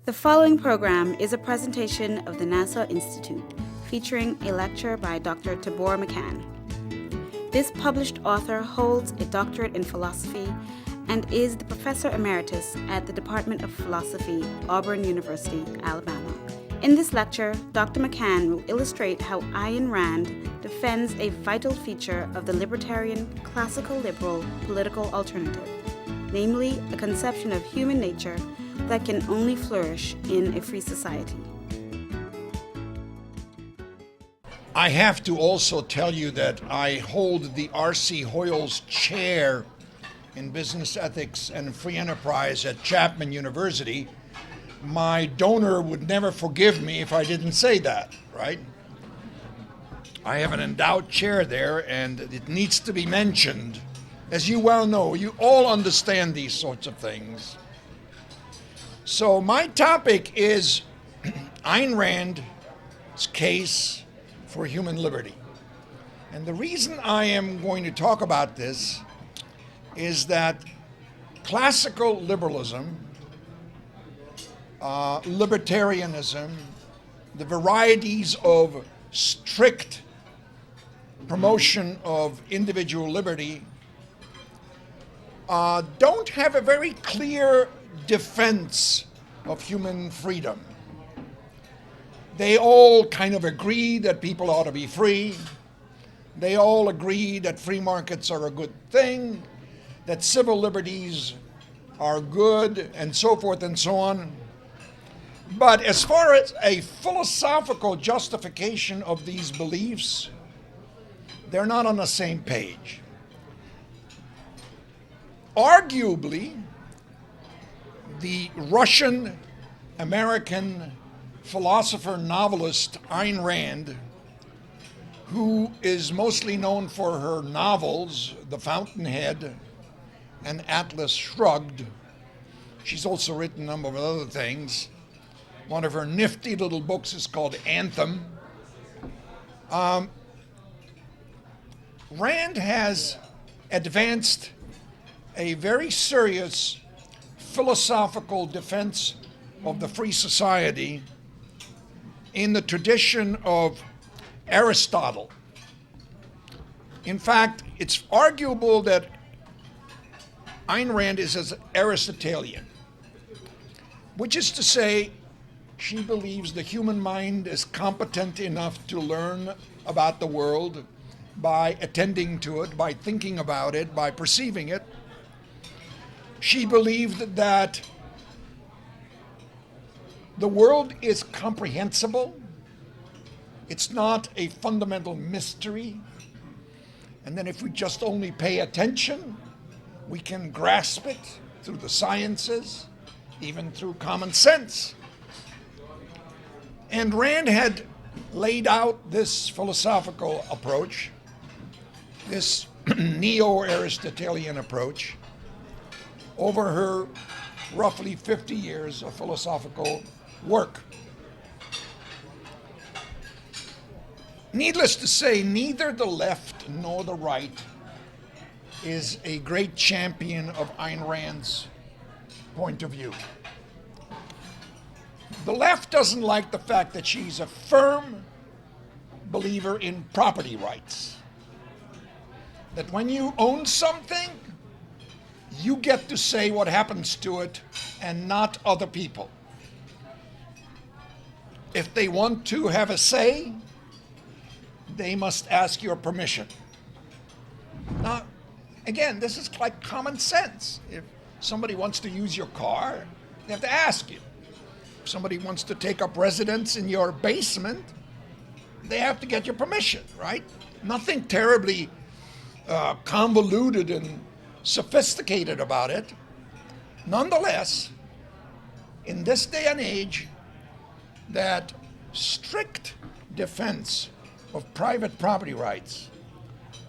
The following program is a presentation of the Nassau Institute featuring a lecture by Dr. Tibor Machan. This published author holds a doctorate in philosophy and is the professor emeritus at the Department of Philosophy, Auburn University, Alabama. In this lecture, Dr. Machan will illustrate how Ayn Rand defends a vital feature of the libertarian, classical liberal political alternative, namely a conception of human nature that can only flourish in a free society. I have to also tell you that I hold the R.C. Hoyle's chair in business ethics and free enterprise at Chapman University. My donor would never forgive me if I didn't say that, right? I have an endowed chair there, and it needs to be mentioned. As you well know, you all understand these sorts of things. So my topic is Ayn Rand's case for human liberty. And the reason I am going to talk about this is that classical liberalism, libertarianism, the varieties of strict promotion of individual liberty don't have a very clear defense of human freedom. They all kind of agree that people ought to be free. They all agree that free markets are a good thing, that civil liberties are good, and so forth and so on. But as far as a philosophical justification of these beliefs, they're not on the same page. Arguably, the Russian-American philosopher novelist Ayn Rand, who is mostly known for her novels, The Fountainhead and Atlas Shrugged. She's also written a number of other things. One of her nifty little books is called Anthem. Rand has advanced a very serious philosophical defense of the free society in the tradition of Aristotle. In fact, it's arguable that Ayn Rand is as Aristotelian, which is to say, she believes the human mind is competent enough to learn about the world by attending to it, by thinking about it, by perceiving it. She believed that the world is comprehensible. It's not a fundamental mystery. And then if we just only pay attention, we can grasp it through the sciences, even through common sense. And Rand had laid out this philosophical approach, this neo-Aristotelian approach, over her roughly 50 years of philosophical work. Needless to say, neither the left nor the right is a great champion of Ayn Rand's point of view. The left doesn't like the fact that she's a firm believer in property rights. That when you own something, you get to say what happens to it and not other people. If they want to have a say, they must ask your permission. Now, again, this is like common sense. If somebody wants to use your car, they have to ask you. If somebody wants to take up residence in your basement, they have to get your permission, right? Nothing terribly convoluted and sophisticated about it. Nonetheless, in this day and age, that strict defense of private property rights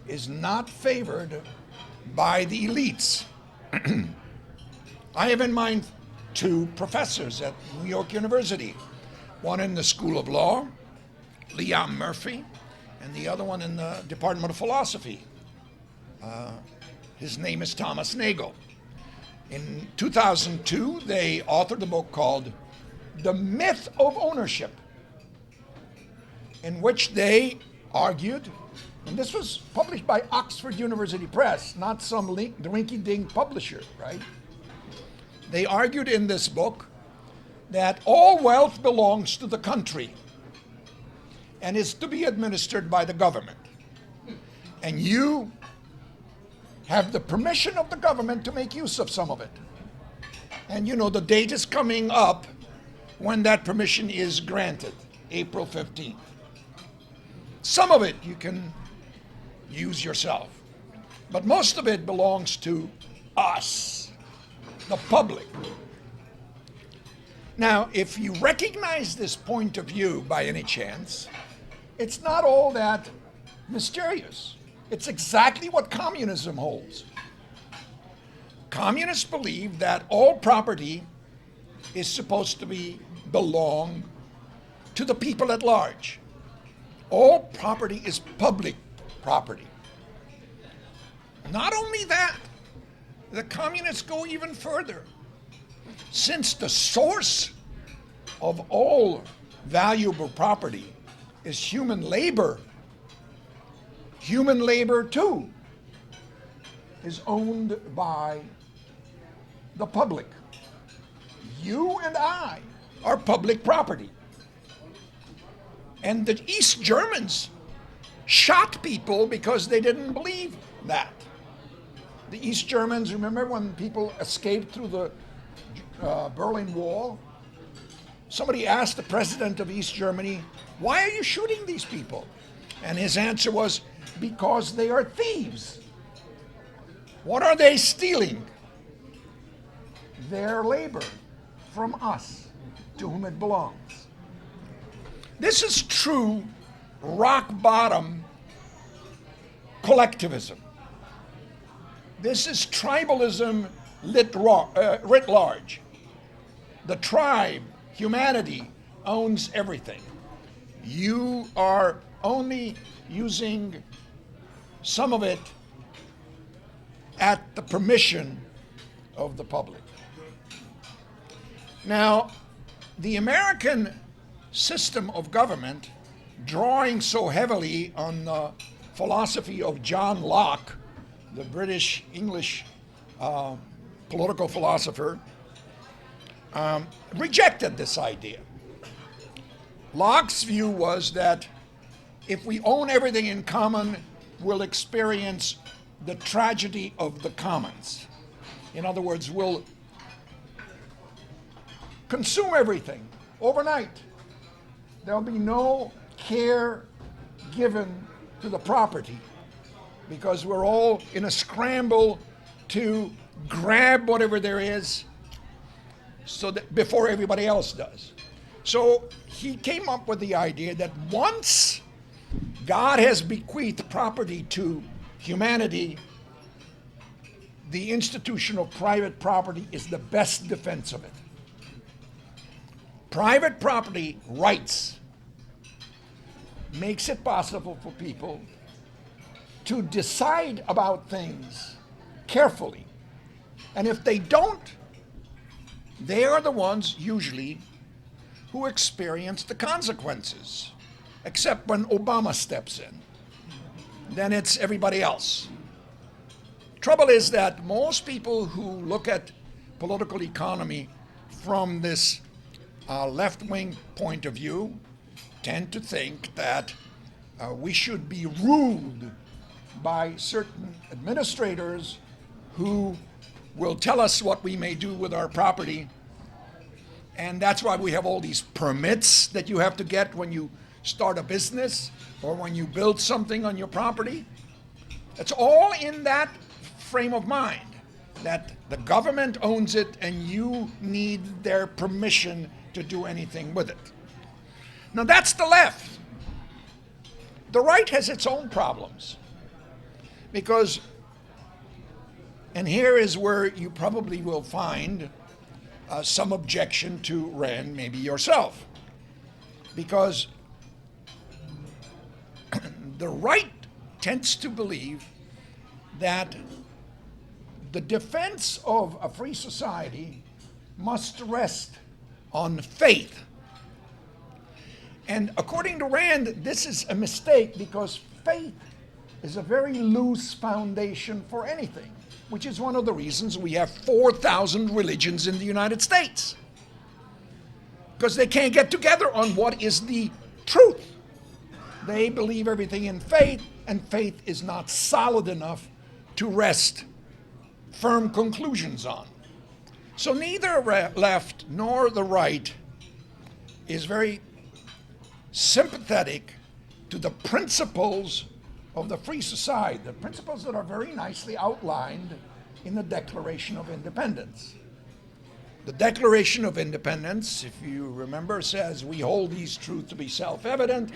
is not favored by the elites. I have in mind two professors at New York University, one in the School of Law, Leon Murphy, and the other one in the Department of Philosophy. His name is Thomas Nagel. In 2002, they authored a book called The Myth of Ownership, in which they argued, and this was published by Oxford University Press, not some rinky-dink publisher, right? They argued in this book that all wealth belongs to the country and is to be administered by the government. And you have the permission of the government to make use of some of it. And you know, the date is coming up when that permission is granted, April 15th. Some of it you can use yourself, but most of it belongs to us, the public. Now, if you recognize this point of view by any chance, it's not all that mysterious. It's exactly what communism holds. Communists believe that all property is supposed to belong to the people at large. All property is public property. Not only that, the communists go even further. Since the source of all valuable property is human labor too is owned by the public. You and I are public property. And the East Germans shot people because they didn't believe that. The East Germans, remember when people escaped through the Berlin Wall? Somebody asked the president of East Germany, "Why are you shooting these people?" And his answer was, "Because they are thieves." What are they stealing? Their labor from us, to whom it belongs. This is true rock bottom collectivism. This is tribalism writ large. The tribe, humanity, owns everything. You are only using some of it at the permission of the public. Now, the American system of government, drawing so heavily on the philosophy of John Locke, the British English political philosopher, rejected this idea. Locke's view was that if we own everything in common, we'll experience the tragedy of the commons. In other words, we'll consume everything overnight. There'll be no care given to the property because we're all in a scramble to grab whatever there is so that before everybody else does. So he came up with the idea that once God has bequeathed property to humanity, the institution of private property is the best defense of it. Private property rights makes it possible for people to decide about things carefully. And if they don't, they are the ones usually who experience the consequences, except when Obama steps in. Then it's everybody else. Trouble is that most people who look at political economy from this left-wing point of view tend to think that we should be ruled by certain administrators who will tell us what we may do with our property. And that's why we have all these permits that you have to get when you start a business or when you build something on your property. It's all in that frame of mind, that the government owns it and you need their permission to do anything with it. Now that's the left. The right has its own problems because, and here is where you probably will find some objection to Rand, maybe yourself, because the right tends to believe that the defense of a free society must rest on faith. And according to Rand, this is a mistake because faith is a very loose foundation for anything, which is one of the reasons we have 4,000 religions in the United States. Because they can't get together on what is the truth. They believe everything in faith, and faith is not solid enough to rest firm conclusions on. So neither left nor the right is very sympathetic to the principles of the free society, the principles that are very nicely outlined in the Declaration of Independence. The Declaration of Independence, if you remember, says we hold these truths to be self-evident.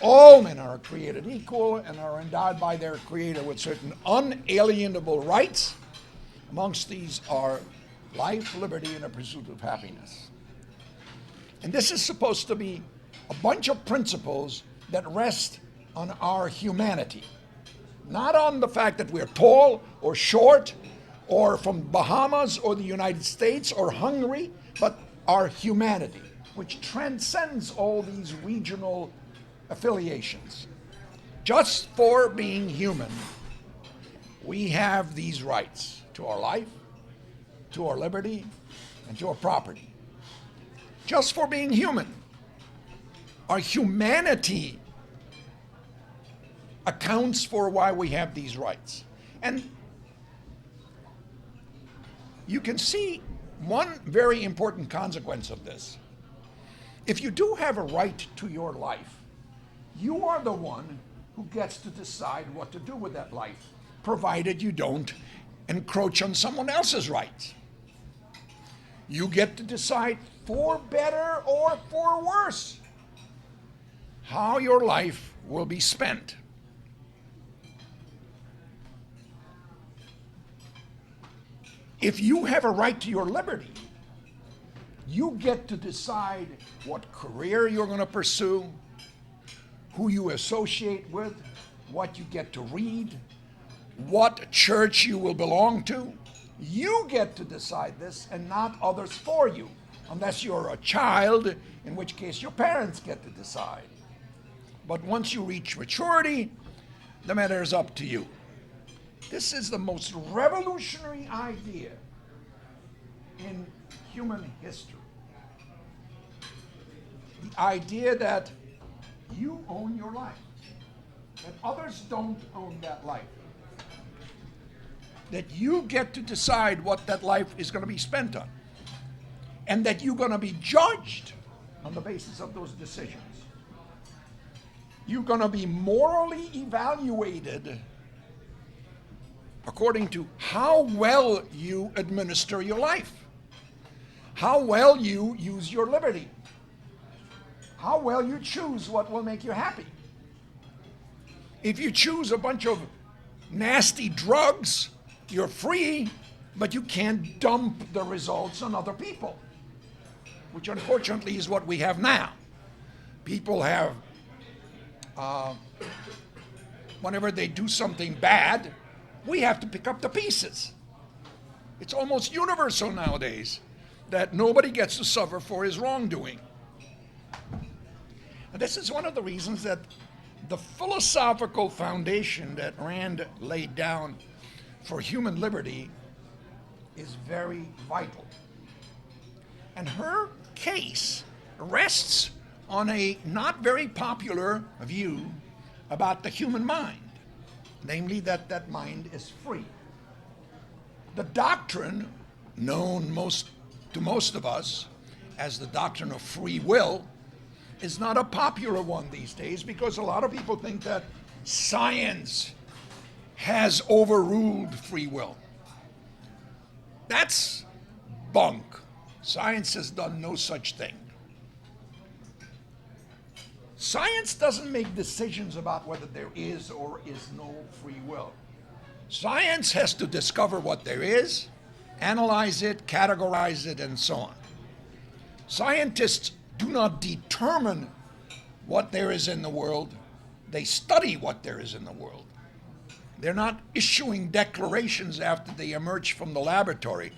All men are created equal and are endowed by their Creator with certain unalienable rights. Amongst these are life, liberty, and a pursuit of happiness. And this is supposed to be a bunch of principles that rest on our humanity, not on the fact that we're tall or short or from Bahamas or the United States or Hungary, but our humanity, which transcends all these regional affiliations. Just for being human, we have these rights to our life, to our liberty, and to our property. Just for being human. Our humanity accounts for why we have these rights. And you can see one very important consequence of this. If you do have a right to your life, you are the one who gets to decide what to do with that life, provided you don't encroach on someone else's rights. You get to decide for better or for worse how your life will be spent. If you have a right to your liberty, you get to decide what career you're going to pursue, who you associate with, what you get to read, what church you will belong to. You get to decide this and not others for you, unless you're a child, in which case your parents get to decide. But once you reach maturity, the matter is up to you. This is the most revolutionary idea in human history. The idea that you own your life, that others don't own that life, that you get to decide what that life is going to be spent on, and that you're going to be judged on the basis of those decisions. You're going to be morally evaluated according to how well you administer your life, how well you use your liberty, how well you choose what will make you happy. If you choose a bunch of nasty drugs, you're free, but you can't dump the results on other people, which unfortunately is what we have now. People have, whenever they do something bad, we have to pick up the pieces. It's almost universal nowadays that nobody gets to suffer for his wrongdoing. And this is one of the reasons that the philosophical foundation that Rand laid down for human liberty is very vital. And her case rests on a not very popular view about the human mind, namely that that mind is free. The doctrine, known to most of us as the doctrine of free will, is not a popular one these days because a lot of people think that science has overruled free will. That's bunk. Science has done no such thing. Science doesn't make decisions about whether there is or is no free will. Science has to discover what there is, analyze it, categorize it, and so on. Scientists do not determine what there is in the world. They study what there is in the world. They're not issuing declarations after they emerge from the laboratory.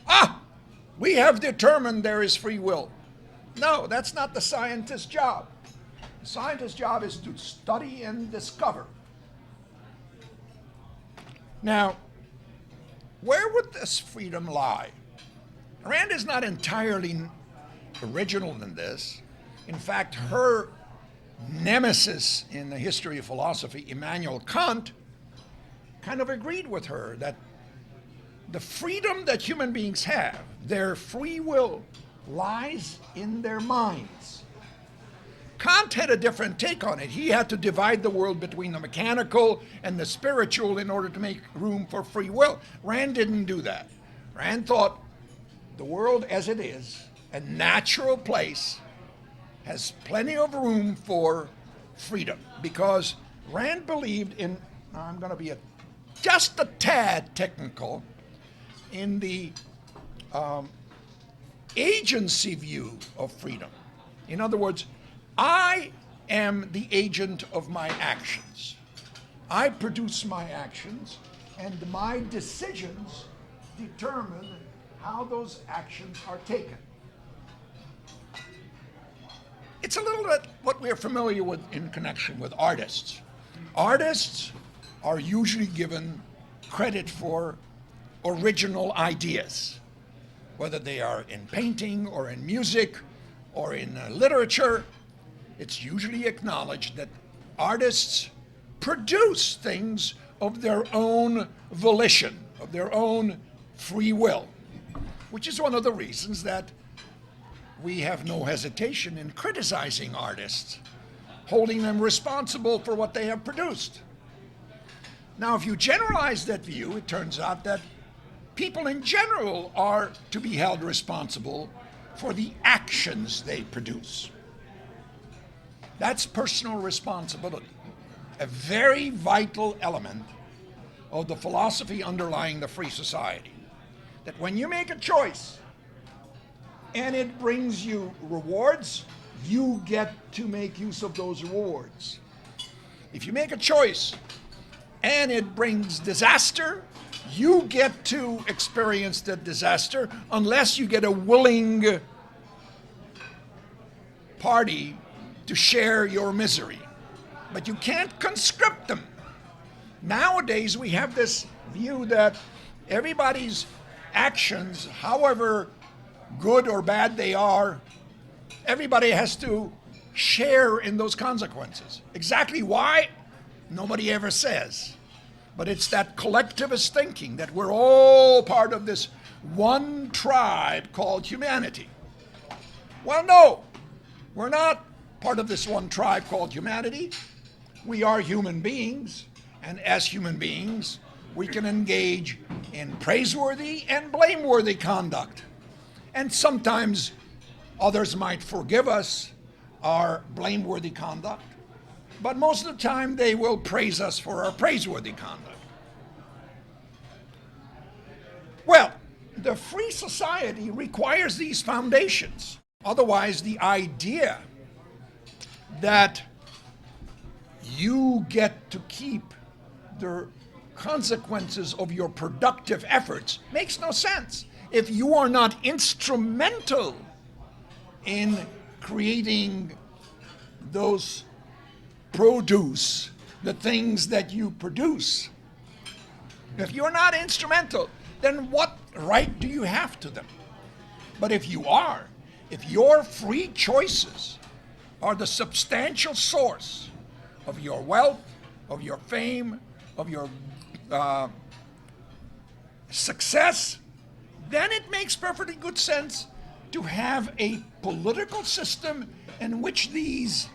We have determined there is free will. No, that's not the scientist's job. The scientist's job is to study and discover. Now, where would this freedom lie? Rand is not entirely original in this. In fact, her nemesis in the history of philosophy, Immanuel Kant, kind of agreed with her that the freedom that human beings have, their free will, lies in their minds. Kant had a different take on it. He had to divide the world between the mechanical and the spiritual in order to make room for free will. Rand didn't do that. Rand thought the world as it is, a natural place, has plenty of room for freedom, because Rand believed in, I'm going to be just a tad technical, in the agency view of freedom. In other words, I am the agent of my actions. I produce my actions, and my decisions determine how those actions are taken. It's a little bit what we're familiar with in connection with artists. Artists are usually given credit for original ideas, whether they are in painting or in music or in literature. It's usually acknowledged that artists produce things of their own volition, of their own free will, which is one of the reasons that we have no hesitation in criticizing artists, holding them responsible for what they have produced. Now, if you generalize that view, it turns out that people in general are to be held responsible for the actions they produce. That's personal responsibility, a very vital element of the philosophy underlying the free society. That when you make a choice and it brings you rewards, you get to make use of those rewards. If you make a choice and it brings disaster, you get to experience the disaster unless you get a willing party to share your misery. But you can't conscript them. Nowadays, we have this view that everybody's actions, however good or bad they are, everybody has to share in those consequences. Exactly why? Nobody ever says. But it's that collectivist thinking that we're all part of this one tribe called humanity. Well, no, we're not part of this one tribe called humanity. We are human beings, and as human beings, we can engage in praiseworthy and blameworthy conduct. And sometimes others might forgive us our blameworthy conduct, but most of the time they will praise us for our praiseworthy conduct. Well, the free society requires these foundations. Otherwise, the idea that you get to keep the consequences of your productive efforts makes no sense. If you are not instrumental in creating those produce, the things that you produce, if you're not instrumental, then what right do you have to them? But if you are, if your free choices are the substantial source of your wealth, of your fame, of your success, then it makes perfectly good sense to have a political system in which these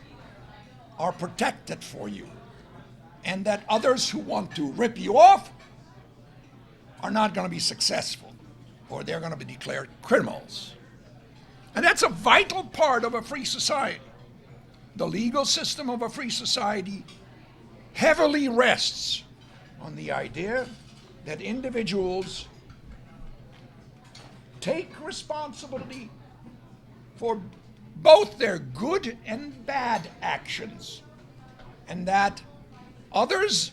are protected for you, and that others who want to rip you off are not going to be successful, or they're going to be declared criminals. And that's a vital part of a free society. The legal system of a free society heavily rests on the idea that individuals take responsibility for both their good and bad actions, and that others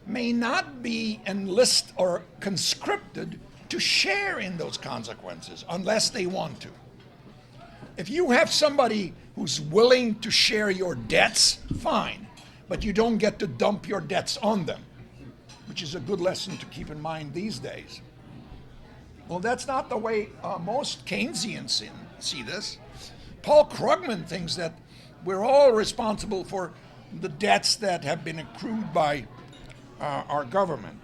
may not be enlisted or conscripted to share in those consequences unless they want to. If you have somebody who's willing to share your debts, fine, but you don't get to dump your debts on them, which is a good lesson to keep in mind these days. Well, that's not the way most Keynesians see this. Paul Krugman thinks that we're all responsible for the debts that have been accrued by our government.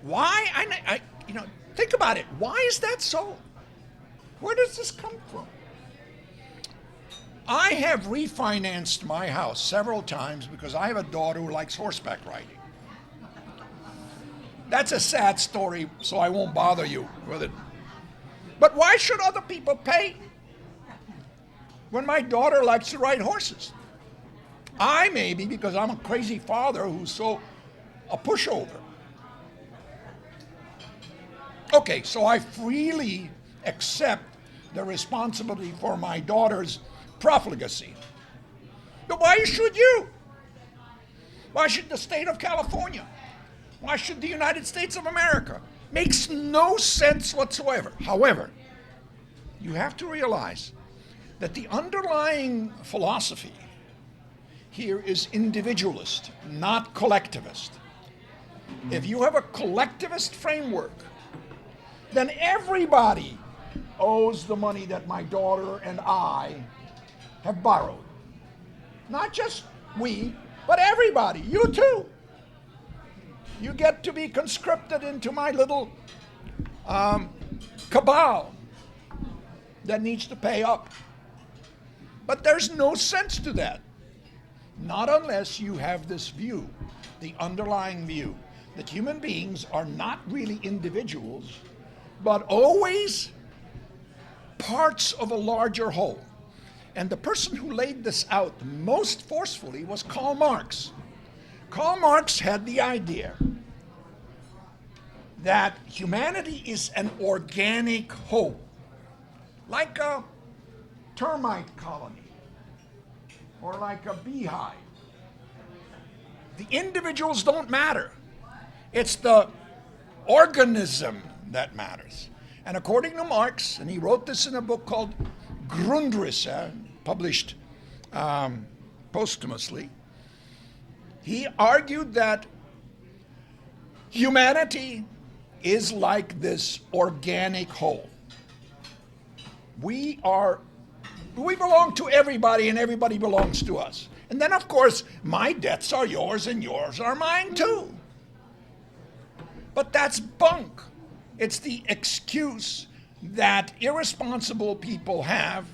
Why? Think about it. Why is that so? Where does this come from? I have refinanced my house several times because I have a daughter who likes horseback riding. That's a sad story, so I won't bother you with it. But why should other people pay when my daughter likes to ride horses? I maybe because I'm a crazy father who's so a pushover. Okay, so I freely accept the responsibility for my daughter's profligacy. But why should you? Why should the state of California? Why should the United States of America? Makes no sense whatsoever. However, you have to realize that the underlying philosophy here is individualist, not collectivist. If you have a collectivist framework, then everybody owes the money that my daughter and I have borrowed. Not just we, but everybody, you too. You get to be conscripted into my little cabal that needs to pay up. But there's no sense to that. Not unless you have this view, the underlying view, that human beings are not really individuals, but always parts of a larger whole. And the person who laid this out most forcefully was Karl Marx. Karl Marx had the idea that humanity is an organic whole, like a termite colony or like a beehive. The individuals don't matter. It's the organism that matters. And according to Marx, and he wrote this in a book called Grundrisse, published posthumously, he argued that humanity is like this organic whole. We belong to everybody and everybody belongs to us. And then, of course, my debts are yours and yours are mine too. But that's bunk. It's the excuse that irresponsible people have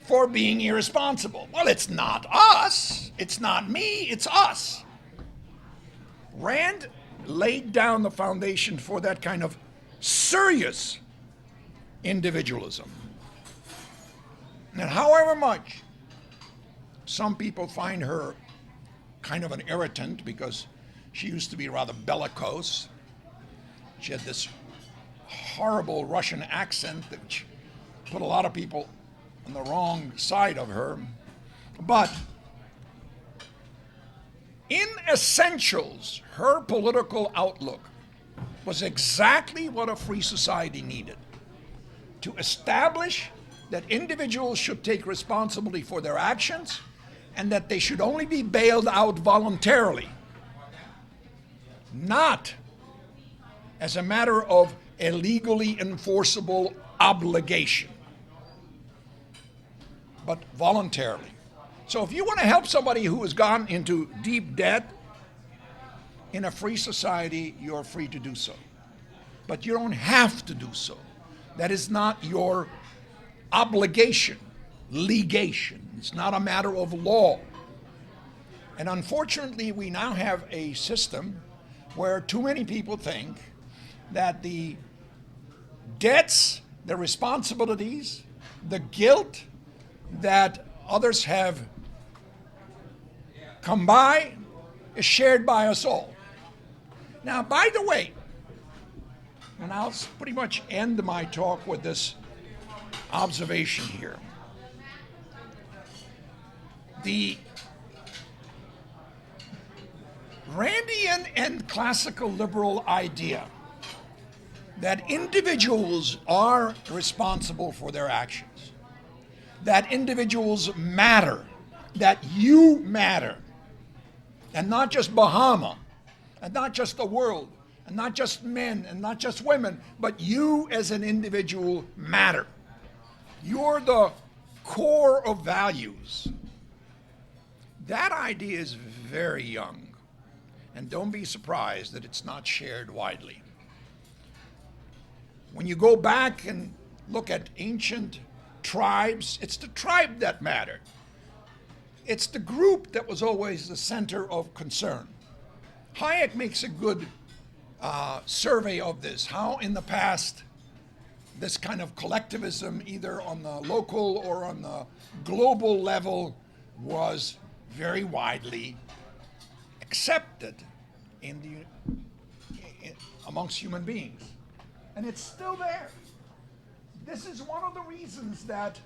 for being irresponsible. Well, it's not us. It's not me. It's us. Rand laid down the foundation for that kind of serious individualism. And however much some people find her kind of an irritant because she used to be rather bellicose, she had this horrible Russian accent that put a lot of people on the wrong side of her. But in essentials, her political outlook was exactly what a free society needed: to establish that individuals should take responsibility for their actions and that they should only be bailed out voluntarily, not as a matter of a legally enforceable obligation, but voluntarily. So if you want to help somebody who has gone into deep debt in a free society, you're free to do so. But you don't have to do so. That is not your obligation, legation. It's not a matter of law. And unfortunately, we now have a system where too many people think that the debts, the responsibilities, the guilt that others have come by is shared by us all. Now, by the way, and I'll pretty much end my talk with this observation here. The Randian and classical liberal idea that individuals are responsible for their actions that individuals matter, that you matter, and not just Bahama, and not just the world, and not just men, and not just women, but you as an individual matter. You're the core of values. That idea is very young, and don't be surprised that it's not shared widely. When you go back and look at ancient tribes, it's the tribe that mattered. It's the group that was always the center of concern. Hayek makes a good survey of this, how in the past this kind of collectivism, either on the local or on the global level, was very widely accepted amongst human beings. And it's still there. This is one of the reasons that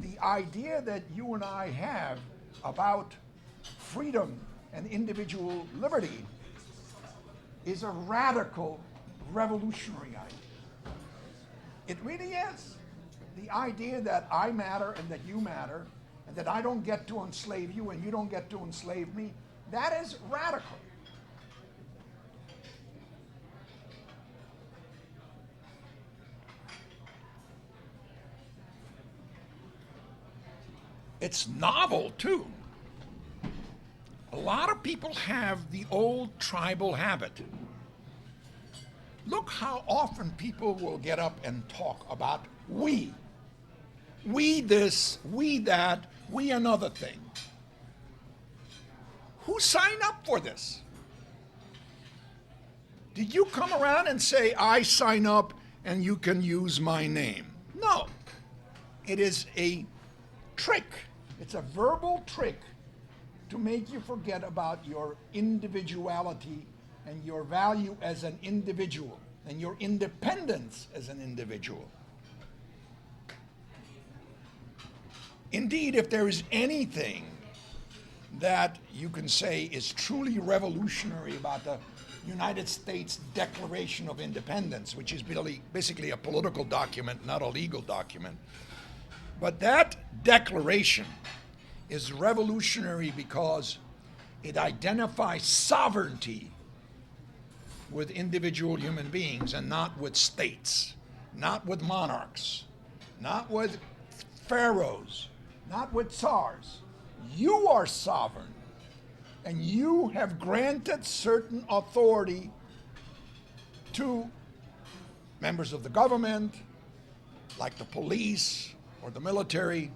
the idea that you and I have about freedom and individual liberty is a radical, revolutionary idea. It really is. The idea that I matter and that you matter, and that I don't get to enslave you and you don't get to enslave me, that is radical. It's novel, too. A lot of people have the old tribal habit. Look how often people will get up and talk about we. We this, we that, we another thing. Who signed up for this? Did you come around and say, I sign up and you can use my name? No. It is a trick. It's a verbal trick to make you forget about your individuality and your value as an individual and your independence as an individual. Indeed, if there is anything that you can say is truly revolutionary about the United States Declaration of Independence, which is basically a political document, not a legal document, but that declaration is revolutionary because it identifies sovereignty with individual human beings and not with states, not with monarchs, not with pharaohs, not with tsars. You are sovereign, and you have granted certain authority to members of the government, like the police or the military,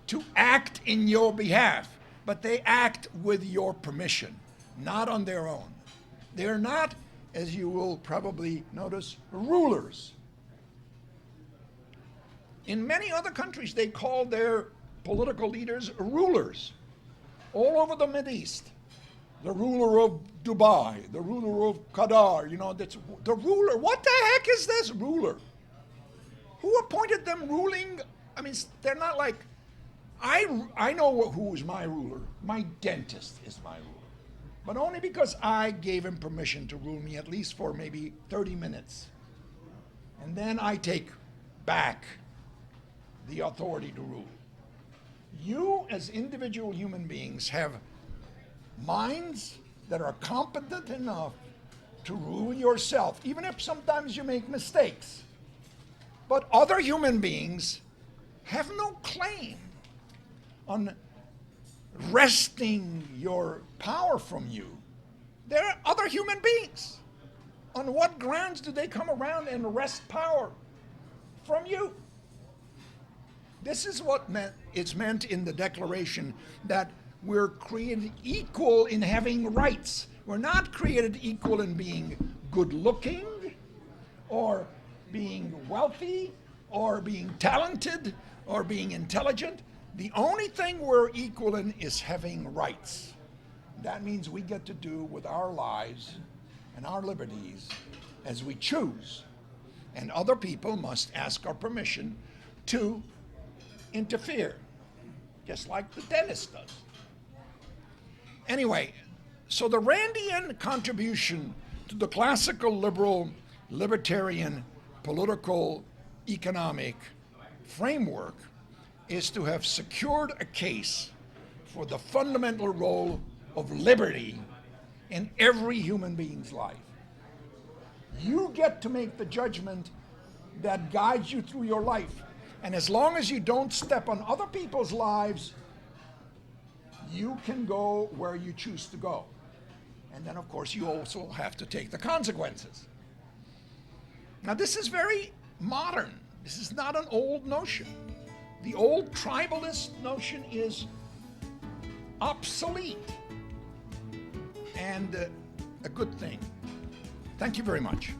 to act in your behalf, but they act with your permission, not on their own. They're not, as you will probably notice, rulers. In many other countries, they call their political leaders rulers. All over the Mideast, the ruler of Dubai, the ruler of Qatar, that's the ruler. What the heck is this ruler? Who appointed them ruling? I mean, they're not like, I know who is my ruler. My dentist is my ruler. But only because I gave him permission to rule me, at least for maybe 30 minutes. And then I take back the authority to rule. You, as individual human beings, have minds that are competent enough to rule yourself, even if sometimes you make mistakes. But other human beings have no claim on wresting your power from you. They're other human beings. On what grounds do they come around and wrest power from you? This is what it's meant in the Declaration, that we're created equal in having rights. We're not created equal in being good-looking or being wealthy or being talented or being intelligent. The only thing we're equal in is having rights. That means we get to do with our lives and our liberties as we choose. And other people must ask our permission to interfere, just like the dentist does. Anyway, so the Randian contribution to the classical liberal, libertarian, political, economic framework is to have secured a case for the fundamental role of liberty in every human being's life. You get to make the judgment that guides you through your life. And as long as you don't step on other people's lives, you can go where you choose to go. And then, of course, you also have to take the consequences. Now, this is very modern. This is not an old notion. The old tribalist notion is obsolete and a good thing. Thank you very much.